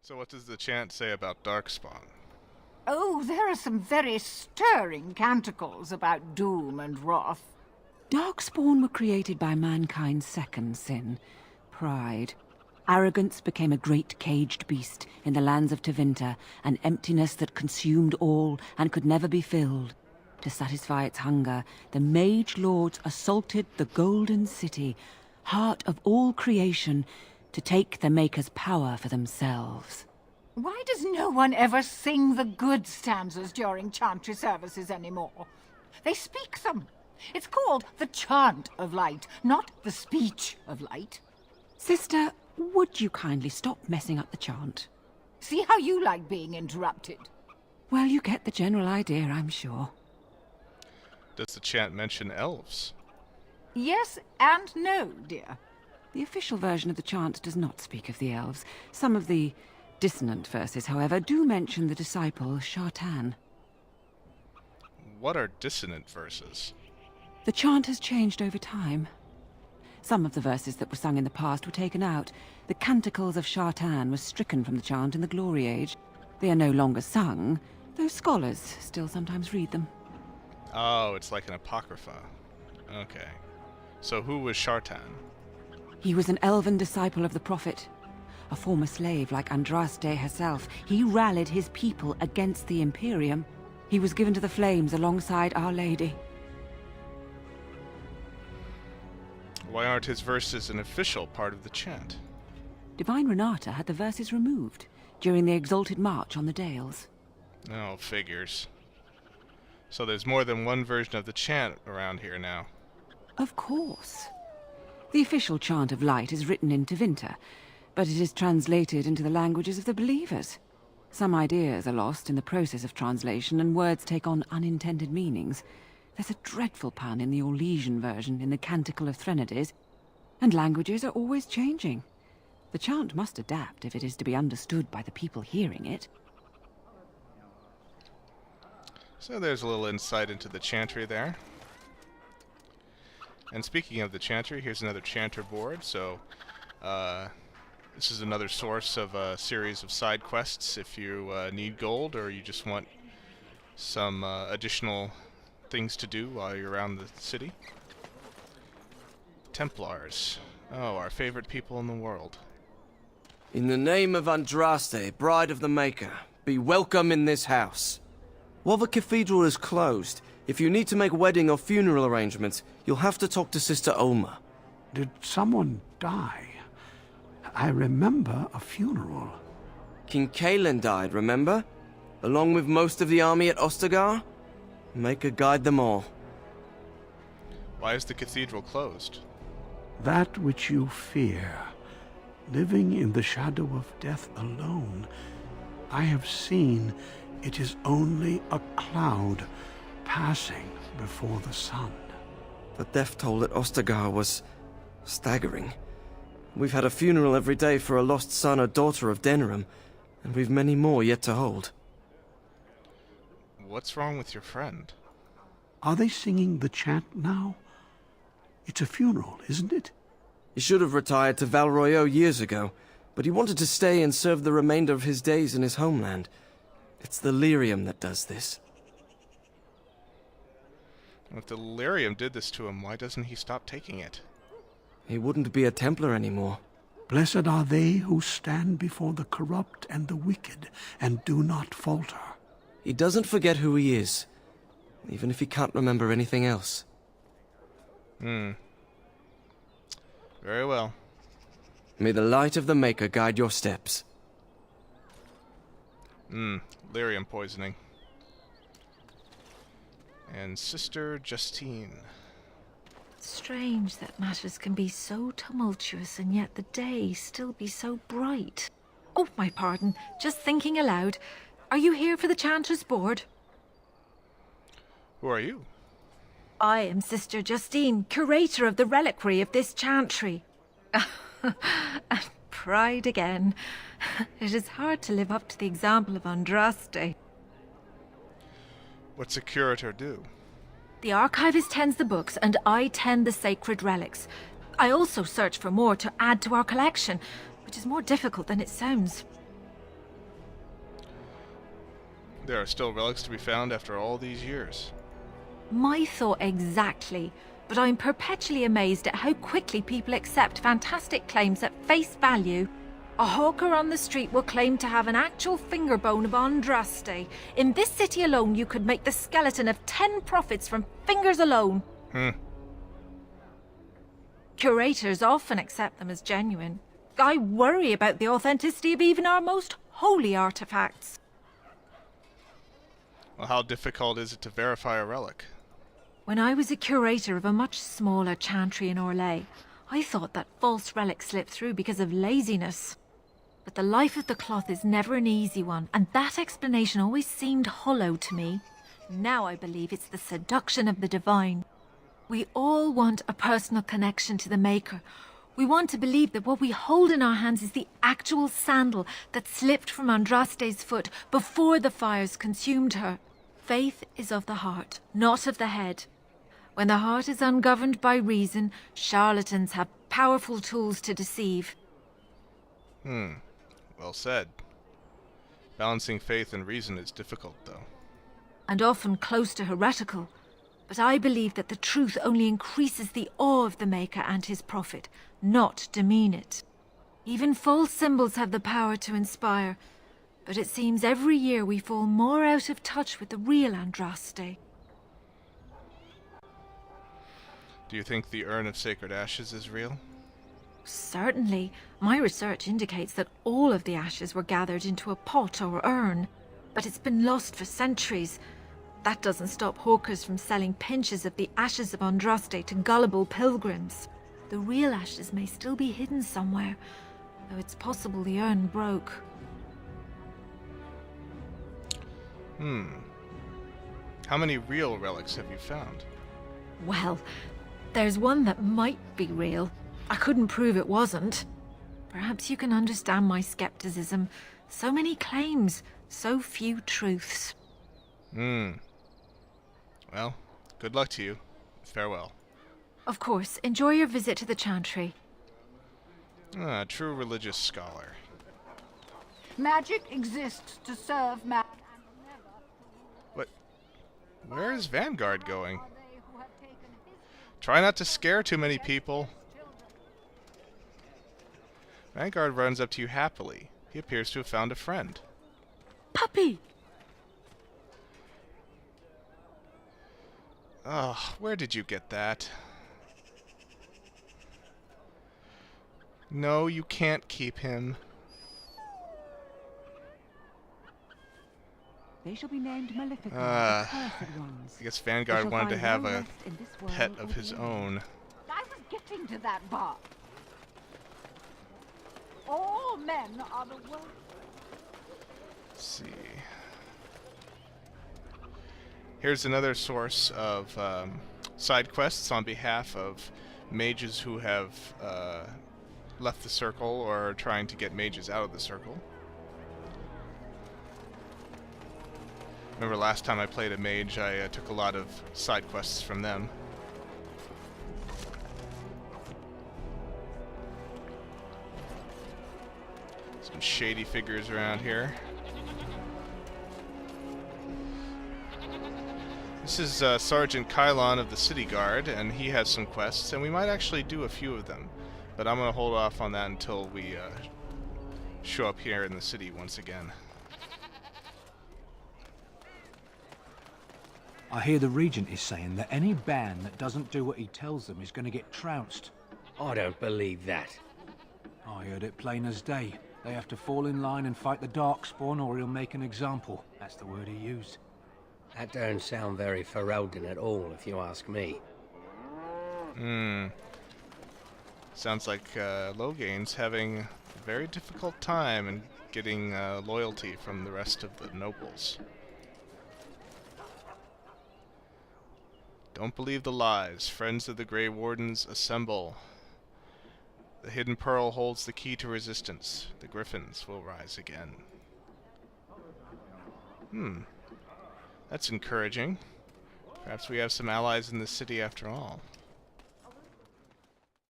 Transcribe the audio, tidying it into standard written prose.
So what does the chant say about Darkspawn? Oh, there are some very stirring canticles about doom and wrath. Darkspawn were created by mankind's second sin, pride. Arrogance became a great caged beast in the lands of Tevinter, an emptiness that consumed all and could never be filled. To satisfy its hunger, the mage lords assaulted the Golden City, heart of all creation, to take the Maker's power for themselves. Why does no one ever sing the good stanzas during chantry services anymore? They speak them. It's called the Chant of Light, not the Speech of Light. Sister, would you kindly stop messing up the chant? See how you like being interrupted. Well, you get the general idea, I'm sure. Does the chant mention elves? Yes and no, dear. The official version of the chant does not speak of the elves. Some of the dissonant verses, however, do mention the disciple Shartan. What are dissonant verses? The chant has changed over time. Some of the verses that were sung in the past were taken out. The canticles of Shartan were stricken from the chant in the Glory Age. They are no longer sung, though scholars still sometimes read them. Oh, it's like an apocrypha. Okay. So who was Shartan? He was an elven disciple of the Prophet. A former slave like Andraste herself, he rallied his people against the Imperium. He was given to the flames alongside Our Lady. Why aren't his verses an official part of the chant? Divine Renata had the verses removed during the Exalted March on the Dales. Oh, figures. So there's more than one version of the chant around here now. Of course. The official Chant of Light is written in Tevinter, but it is translated into the languages of the believers. Some ideas are lost in the process of translation, and words take on unintended meanings. There's a dreadful pun in the Orlesian version in the Canticle of Threnodies, and languages are always changing. The chant must adapt if it is to be understood by the people hearing it. So there's a little insight into the chantry there. And speaking of the chantry, here's another chanter board. So this is another source of a series of side quests if you need gold or you just want some additional things to do while you're around the city. Templars. Oh, our favorite people in the world. In the name of Andraste, Bride of the Maker, be welcome in this house. While the cathedral is closed, if you need to make wedding or funeral arrangements, you'll have to talk to Sister Olma. Did someone die? I remember a funeral. King Kalen died, remember? Along with most of the army at Ostagar? Maker guide them all. Why is the cathedral closed? That which you fear, living in the shadow of death alone, I have seen it is only a cloud passing before the sun. The death toll at Ostagar was staggering. We've had a funeral every day for a lost son or daughter of Denerim, and we've many more yet to hold. What's wrong with your friend? Are they singing the chant now? It's a funeral, isn't it? He should have retired to Val Royeaux years ago, but he wanted to stay and serve the remainder of his days in his homeland. It's the lyrium that does this. If the lyrium did this to him, why doesn't he stop taking it? He wouldn't be a Templar anymore. Blessed are they who stand before the corrupt and the wicked and do not falter. He doesn't forget who he is, even if he can't remember anything else. Very well. May the light of the Maker guide your steps. Lyrium poisoning. And Sister Justine. Strange that matters can be so tumultuous and yet the day still be so bright. Oh, my pardon. Just thinking aloud. Are you here for the Chanter's Board? Who are you? I am Sister Justine, curator of the reliquary of this chantry. And pride again. It is hard to live up to the example of Andraste. What's a curator do? The archivist tends the books, and I tend the sacred relics. I also search for more to add to our collection, which is more difficult than it sounds. There are still relics to be found after all these years. My thought exactly, but I'm perpetually amazed at how quickly people accept fantastic claims at face value. A hawker on the street will claim to have an actual finger bone of Andraste. In this city alone, you could make the skeleton of 10 prophets from fingers alone. Curators often accept them as genuine. I worry about the authenticity of even our most holy artifacts. Well, how difficult is it to verify a relic? When I was a curator of a much smaller chantry in Orlais, I thought that false relics slipped through because of laziness. But the life of the cloth is never an easy one, and that explanation always seemed hollow to me. Now I believe it's the seduction of the divine. We all want a personal connection to the Maker. We want to believe that what we hold in our hands is the actual sandal that slipped from Andraste's foot before the fires consumed her. Faith is of the heart, not of the head. When the heart is ungoverned by reason, charlatans have powerful tools to deceive. Well said. Balancing faith and reason is difficult, though. And often close to heretical. But I believe that the truth only increases the awe of the Maker and his prophet, not demean it. Even false symbols have the power to inspire, but it seems every year we fall more out of touch with the real Andraste. Do you think the Urn of Sacred Ashes is real? Certainly. My research indicates that all of the ashes were gathered into a pot or urn, but it's been lost for centuries. That doesn't stop hawkers from selling pinches of the ashes of Andraste to gullible pilgrims. The real ashes may still be hidden somewhere, though it's possible the urn broke. How many real relics have you found? Well, there's one that might be real. I couldn't prove it wasn't. Perhaps you can understand my skepticism. So many claims, so few truths. Well, good luck to you. Farewell. Of course, enjoy your visit to the chantry. A true religious scholar. Magic exists to serve man. What? Where is Vanguard going? Try not to scare too many people. Vanguard runs up to you happily. He appears to have found a friend. Puppy! Ugh, where did you get that? No, you can't keep him. They shall be named Malefica, the cursed ones. I guess They Vanguard shall wanted to find have no a rest in this world pet or of his beyond. own. I was getting to that part. All men are the world. Let's see. Here's another source of side quests on behalf of mages who have left the circle or are trying to get mages out of the circle. Remember last time I played a mage, I took a lot of side quests from them. Some shady figures around here. This is Sergeant Kylon of the City Guard, and he has some quests, and we might actually do a few of them. But I'm going to hold off on that until we show up here in the city once again. I hear the Regent is saying that any band that doesn't do what he tells them is going to get trounced. I don't believe that. I heard it plain as day. They have to fall in line and fight the Darkspawn or he'll make an example. That's the word he used. That don't sound very Ferelden at all, if you ask me. Sounds like Loghain's having a very difficult time in getting loyalty from the rest of the nobles. Don't believe the lies. Friends of the Grey Wardens, assemble. The hidden pearl holds the key to resistance. The griffins will rise again. That's encouraging. Perhaps we have some allies in the city after all.